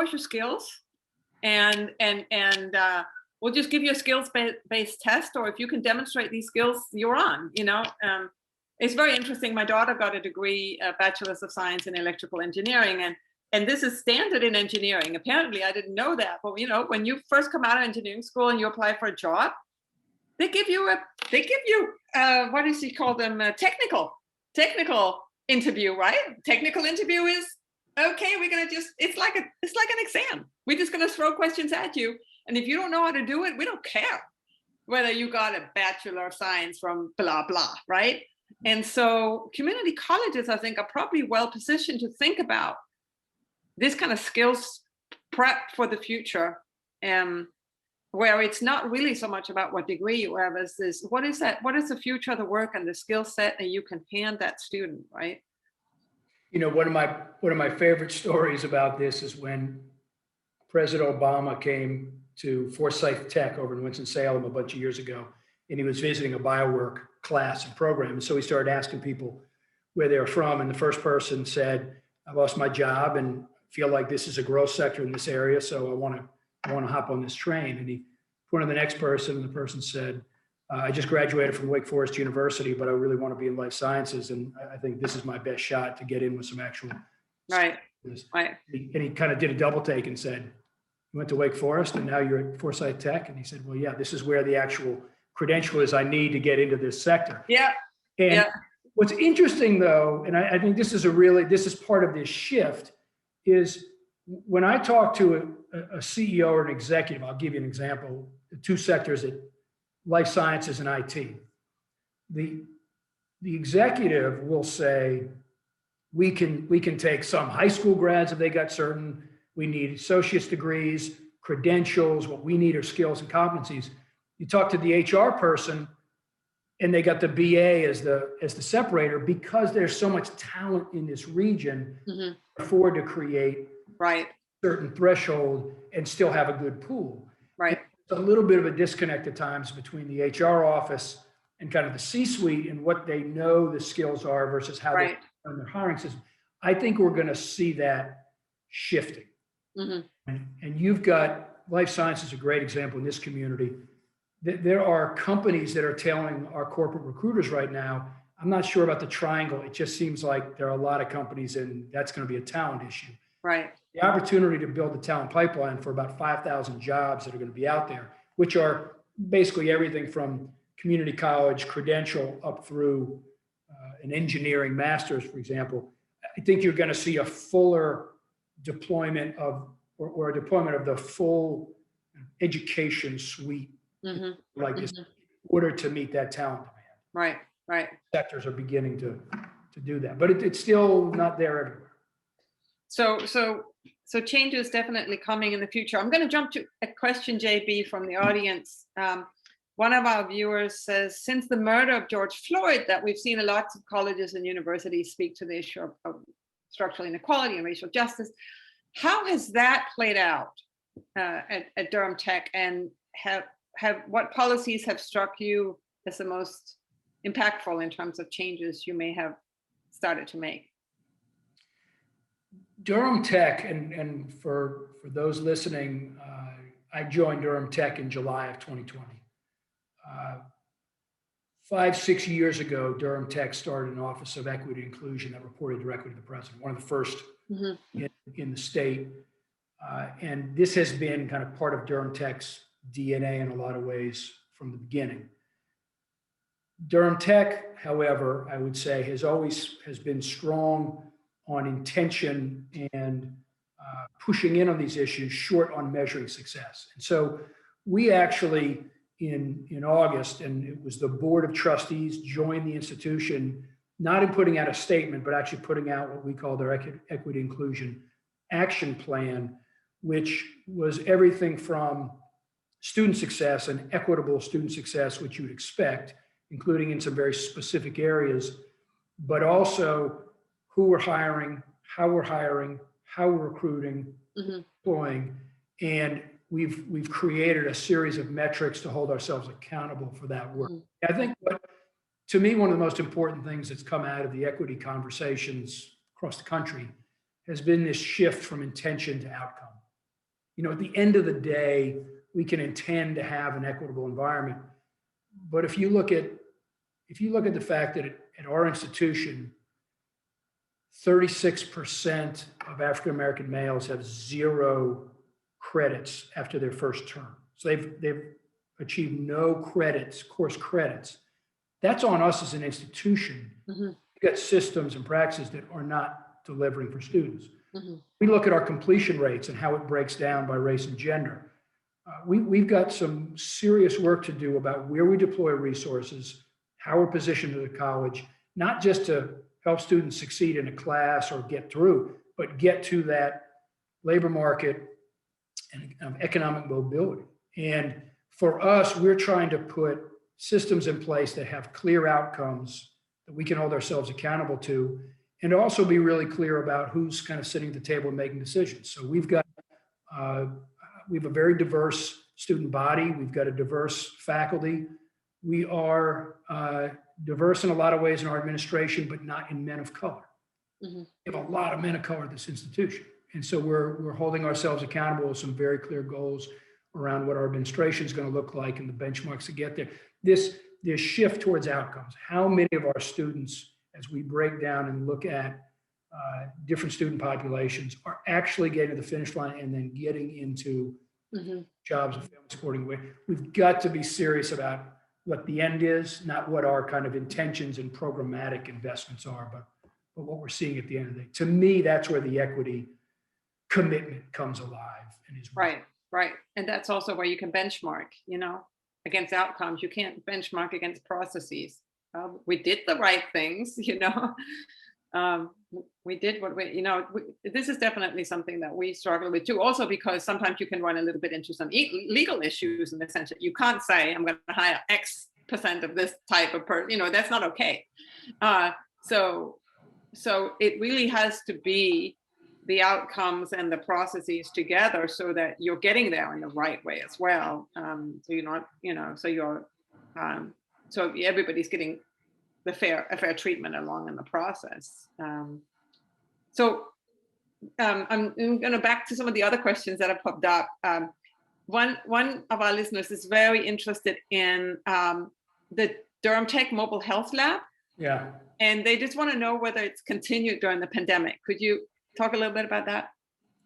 us your skills and we'll just give you a skills-based test, or if you can demonstrate these skills, you're on, It's very interesting. My daughter got a degree, a bachelor's of science in electrical engineering, and this is standard in engineering. Apparently, I didn't know that, but when you first come out of engineering school and you apply for a job, they give you what does he call them? A technical interview, right? Technical interview is okay. We're gonna it's like an exam. We're just gonna throw questions at you, and if you don't know how to do it, we don't care whether you got a Bachelor of Science from blah blah, right? And so community colleges, I think, are probably well positioned to think about this kind of skills prep for the future, where it's not really so much about what degree you have as this, what is the future of the work and the skill set that you can hand that student, right? One of my favorite stories about this is when President Obama came to Forsyth Tech over in Winston-Salem a bunch of years ago, and he was visiting a BioWork class and program. And so he started asking people where they were from. And the first person said, I lost my job and feel like this is a growth sector in this area, so I want to hop on this train. And he pointed to the next person, and the person said, I just graduated from Wake Forest University, but I really want to be in life sciences, and I think this is my best shot to get in with some actual. Right. And he kind of did a double take and said, you went to Wake Forest and now you're at Forsyth Tech? And he said, well, yeah, this is where the actual credential is I need to get into this sector. Yeah. And what's interesting though, and I think this is part of this shift, is when I talk to a CEO or an executive, I'll give you an example, the two sectors, life sciences and IT. The executive will say, we can take some high school grads if they got certain, we need associate's degrees, credentials, what we need are skills and competencies. You talk to the HR person and they got the BA as the separator, because there's so much talent in this region, afford to create certain threshold and still have a good pool. Right. It's a little bit of a disconnect at times between the HR office and kind of the C-suite and what they know the skills are versus how they run their hiring system. I think we're going to see that shifting. And you've got life science is a great example in this community. There are companies that are telling our corporate recruiters right now, I'm not sure about the triangle. It just seems like there are a lot of companies and that's going to be a talent issue. Right. The opportunity to build the talent pipeline for about 5,000 jobs that are going to be out there, which are basically everything from community college credential up through an engineering master's, for example. I think you're going to see a fuller deployment of, or a deployment of the full education suite like this in order to meet that talent demand. Right, right. Sectors are beginning to do that, but it's still not there everywhere. So change is definitely coming in the future. I'm going to jump to a question, JB, from the audience. One of our viewers says, since the murder of George Floyd, that we've seen lots of colleges and universities speak to the issue of structural inequality and racial justice. How has that played out at Durham Tech, and what policies have struck you as the most impactful in terms of changes you may have started to make? Durham Tech, and for those listening, I joined Durham Tech in July of 2020. 5-6 years ago, Durham Tech started an Office of Equity and Inclusion that reported directly to the president, one of the first in the state. And this has been kind of part of Durham Tech's DNA in a lot of ways from the beginning. Durham Tech, however, I would say has been strong on intention and pushing in on these issues, short on measuring success. And so we actually, in August, and it was the board of trustees joined the institution, not in putting out a statement, but actually putting out what we call their equity inclusion action plan, which was everything from student success and equitable student success, which you would expect, including in some very specific areas, but also who we're hiring, how we're recruiting, employing, and we've created a series of metrics to hold ourselves accountable for that work. I think to me, one of the most important things that's come out of the equity conversations across the country has been this shift from intention to outcome. You know, at the end of the day, we can intend to have an equitable environment, but if you look at the fact that at our institution, 36% of African-American males have 0 credits after their first term. So they've achieved no credits, course credits. That's on us as an institution. We've got systems and practices that are not delivering for students. We look at our completion rates and how it breaks down by race and gender. We've got some serious work to do about where we deploy resources, how we're positioned at the college, not just to help students succeed in a class or get through, but get to that labor market and economic mobility. And for us, we're trying to put systems in place that have clear outcomes that we can hold ourselves accountable to, and also be really clear about who's kind of sitting at the table and making decisions. So we have a very diverse student body. We've got a diverse faculty. We are diverse in a lot of ways in our administration, but not in men of color. We have a lot of men of color at this institution. And so we're holding ourselves accountable with some very clear goals around what our administration is going to look like and the benchmarks to get there. This shift towards outcomes. How many of our students, as we break down and look at different student populations, are actually getting to the finish line and then getting into jobs of family supporting way? We've got to be serious about what the end is, not what our kind of intentions and programmatic investments are, but what we're seeing at the end of the day. To me, that's where the equity commitment comes alive and is right. And that's also where you can benchmark, against outcomes. You can't benchmark against processes. We did the right things, we did what this is definitely something that we struggle with too, also because sometimes you can run a little bit into some legal issues in the sense that you can't say, I'm going to hire X% of this type of person, that's not okay. So it really has to be the outcomes and the processes together so that you're getting there in the right way as well. So you're not, so everybody's getting a fair treatment along in the process. I'm going to back to some of the other questions that have popped up. One of our listeners is very interested in the Durham Tech Mobile Health Lab. Yeah. And they just want to know whether it's continued during the pandemic. Could you talk a little bit about that?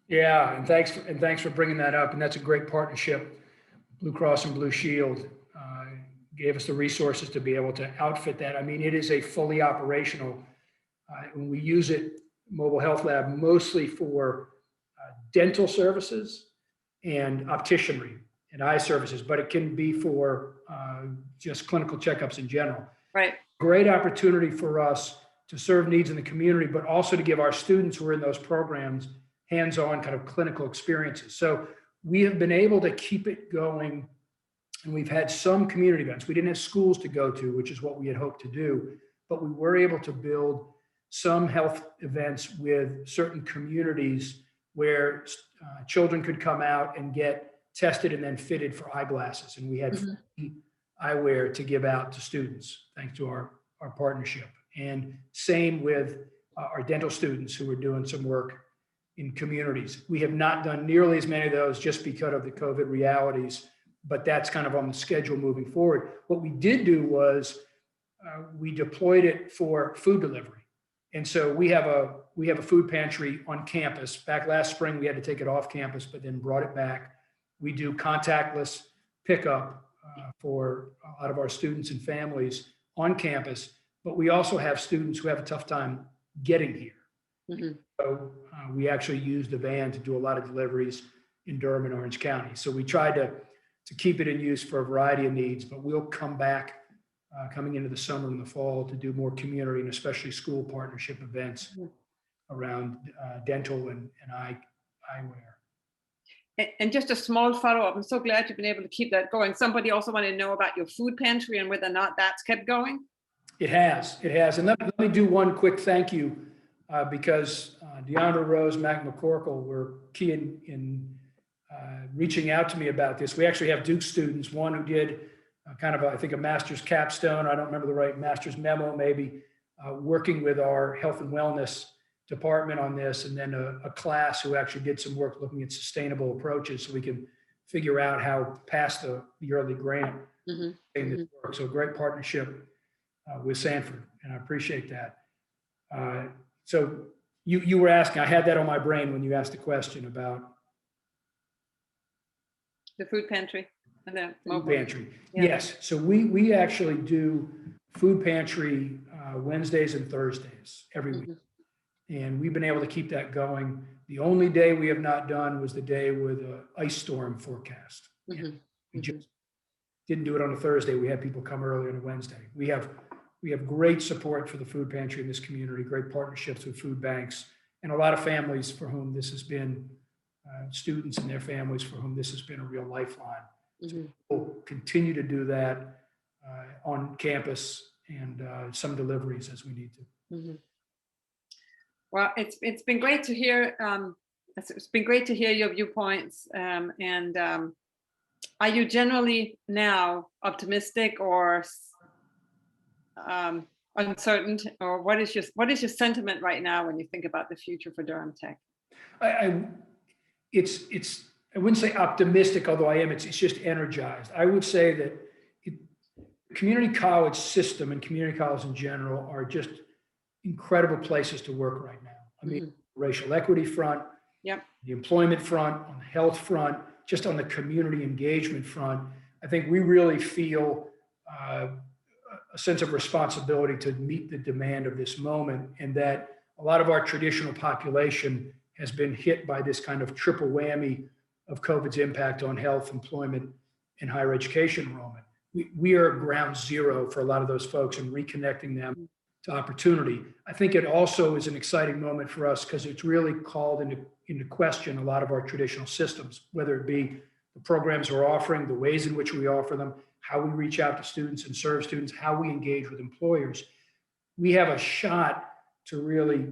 Yeah, and thanks for bringing that up. And that's a great partnership. Blue Cross and Blue Shield gave us the resources to be able to outfit that. I mean, it is a fully operational, when we use it, mobile health lab, mostly for dental services and opticianry and eye services, but it can be for just clinical checkups in general. Right. Great opportunity for us to serve needs in the community, but also to give our students who are in those programs hands-on kind of clinical experiences. So we have been able to keep it going, and we've had some community events. We didn't have schools to go to, which is what we had hoped to do, but we were able to build some health events with certain communities where children could come out and get tested and then fitted for eyeglasses. And we had free eyewear to give out to students, thanks to our partnership. And same with our dental students who were doing some work in communities. We have not done nearly as many of those just because of the COVID realities, but that's kind of on the schedule moving forward. What we did do was we deployed it for food delivery. And so we have a food pantry on campus. Back last spring, we had to take it off campus, but then brought it back. We do contactless pickup for a lot of our students and families on campus, but we also have students who have a tough time getting here. Mm-hmm. So we actually used the van to do a lot of deliveries in Durham and Orange County. So we tried to keep it in use for a variety of needs, but we'll come back coming into the summer and the fall to do more community and especially school partnership events around dental and eyewear. And just a small follow-up. I'm so glad you've been able to keep that going. Somebody also wanted to know about your food pantry and whether or not that's kept going. It has. And let me do one quick thank you because Deandra Rose, Mac McCorkle were key in reaching out to me about this. We actually have Duke students, one who did I think a master's capstone, I don't remember the right master's memo, maybe working with our health and wellness department on this, and then a class who actually did some work looking at sustainable approaches so we can figure out how past the early grant in this work. So great partnership with Sanford, and I appreciate that. So you were asking, I had that on my brain when you asked the question about the food pantry. And the food pantry. Yeah. Yes. So we actually do food pantry Wednesdays and Thursdays every week. And we've been able to keep that going. The only day we have not done was the day with an ice storm forecast. We just didn't do it on a Thursday. We had people come early on a Wednesday. We have great support for the food pantry in this community, great partnerships with food banks, and a lot of families for whom this has been, students and their families for whom this has been a real lifeline. So we'll continue to do that on campus and some deliveries as we need to. Well, it's been great to hear. It's been great to hear your viewpoints. And are you generally now optimistic or uncertain, or what is your sentiment right now when you think about the future for Durham Tech? I wouldn't say optimistic, although I am. It's just energized. I would say that community college system and community college in general are just incredible places to work right now. I mean, racial equity front, the employment front, on the health front, just on the community engagement front. I think we really feel a sense of responsibility to meet the demand of this moment, and that a lot of our traditional population has been hit by this kind of triple whammy of COVID's impact on health, employment, and higher education enrollment. We are ground zero for a lot of those folks and reconnecting them to opportunity. I think it also is an exciting moment for us because it's really called into question a lot of our traditional systems, whether it be the programs we're offering, the ways in which we offer them, how we reach out to students and serve students, how we engage with employers. We have a shot to really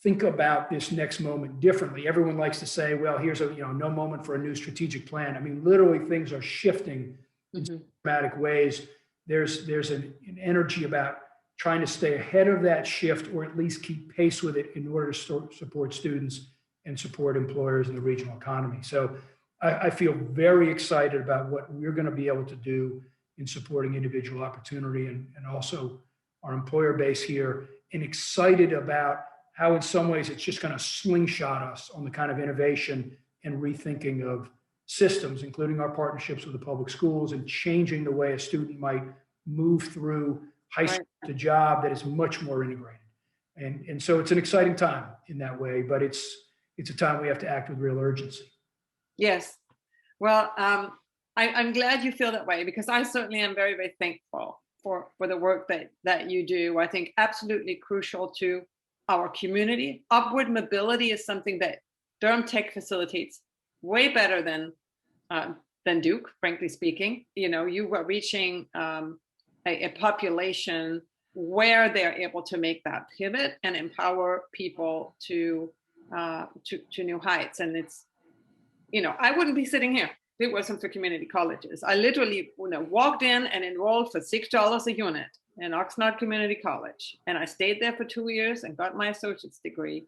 think about this next moment differently. Everyone likes to say, well, here's a no moment for a new strategic plan. I mean, literally things are shifting in dramatic ways. There's an energy about trying to stay ahead of that shift, or at least keep pace with it in order to support students and support employers in the regional economy. So I feel very excited about what we're going to be able to do in supporting individual opportunity and also our employer base here, and excited about how in some ways it's just going to slingshot us on the kind of innovation and rethinking of systems, including our partnerships with the public schools, and changing the way a student might move through high school to job that is much more integrated. And so it's an exciting time in that way, but it's a time we have to act with real urgency. Yes. Well, I'm glad you feel that way, because I certainly am very, very thankful for the work that you do. I think absolutely crucial to our community. Upward mobility is something that Durham Tech facilitates way better than Duke, frankly speaking. You were reaching a population where they're able to make that pivot and empower people to new heights. And it's, I wouldn't be sitting here if it wasn't for community colleges. I literally walked in and enrolled for $6 a unit in Oxnard Community College. And I stayed there for 2 years and got my associate's degree.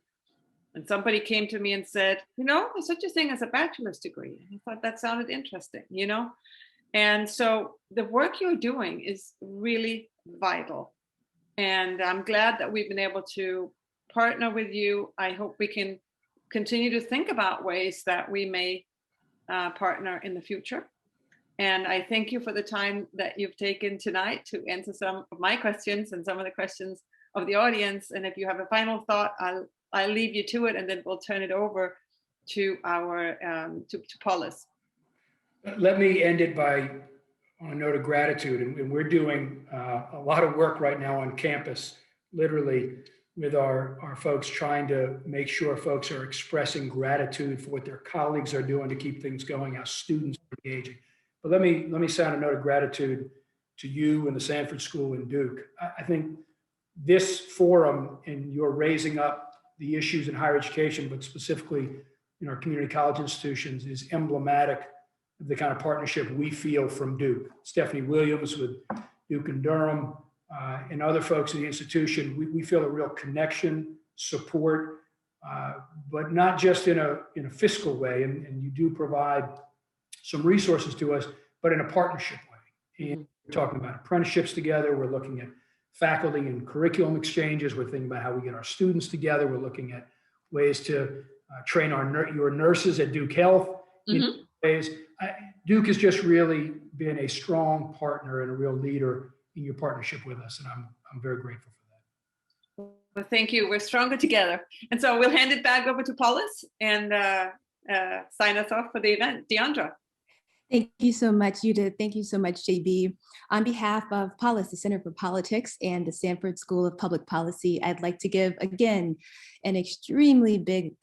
And somebody came to me and said, there's such a thing as a bachelor's degree. And I thought that sounded interesting, And so the work you're doing is really vital. And I'm glad that we've been able to partner with you. I hope we can continue to think about ways that we may partner in the future. And I thank you for the time that you've taken tonight to answer some of my questions and some of the questions of the audience. And if you have a final thought, I'll leave you to it, and then we'll turn it over to our to Polis. Let me end it on a note of gratitude. And we're doing a lot of work right now on campus, literally, with our folks, trying to make sure folks are expressing gratitude for what their colleagues are doing to keep things going, how students are engaging. But let me sound a note of gratitude to you and the Sanford School and Duke. I think this forum, and you're raising up the issues in higher education, but specifically in our community college institutions, is emblematic of the kind of partnership we feel from Duke. Stephanie Williams with Duke and Durham, and other folks in the institution, we feel a real connection, support, but not just in a fiscal way. And you do provide some resources to us, but in a partnership way. And we're talking about apprenticeships together. We're looking at faculty and curriculum exchanges. We're thinking about how we get our students together. We're looking at ways to train your nurses at Duke Health in ways. Duke has just really been a strong partner and a real leader in your partnership with us, and I'm very grateful for that. Well, thank you. We're stronger together. And so we'll hand it back over to Polis and sign us off for the event. Deandra. Thank you so much, Judith. Thank you so much, JB. On behalf of Polis, the Center for Politics, and the Sanford School of Public Policy, I'd like to give, again, an extremely big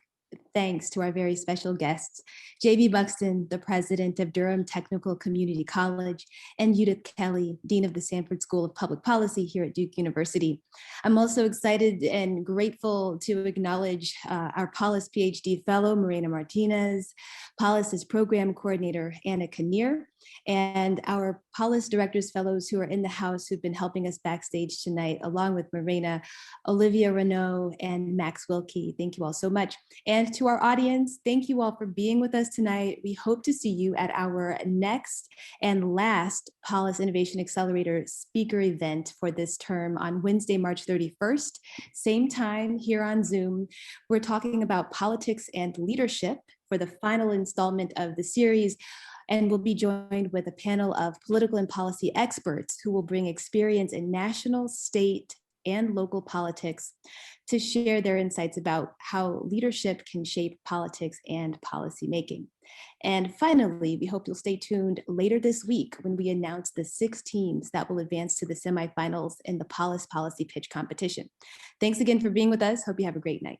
thanks to our very special guests, JB Buxton, the president of Durham Technical Community College, and Judith Kelley, dean of the Sanford School of Public Policy here at Duke University. I'm also excited and grateful to acknowledge our Polis PhD fellow, Marina Martinez, Polis's program coordinator, Anna Kinnear, and our Polis Directors Fellows who are in the house who've been helping us backstage tonight, along with Marina, Olivia Renaud, and Max Wilkie. Thank you all so much. And to our audience, thank you all for being with us tonight. We hope to see you at our next and last Polis Innovation Accelerator speaker event for this term on Wednesday, March 31st, same time here on Zoom. We're talking about politics and leadership for the final installment of the series. And we'll be joined with a panel of political and policy experts who will bring experience in national, state, and local politics to share their insights about how leadership can shape politics and policymaking. And finally, we hope you'll stay tuned later this week when we announce the 6 teams that will advance to the semifinals in the Polis Policy Pitch competition. Thanks again for being with us. Hope you have a great night.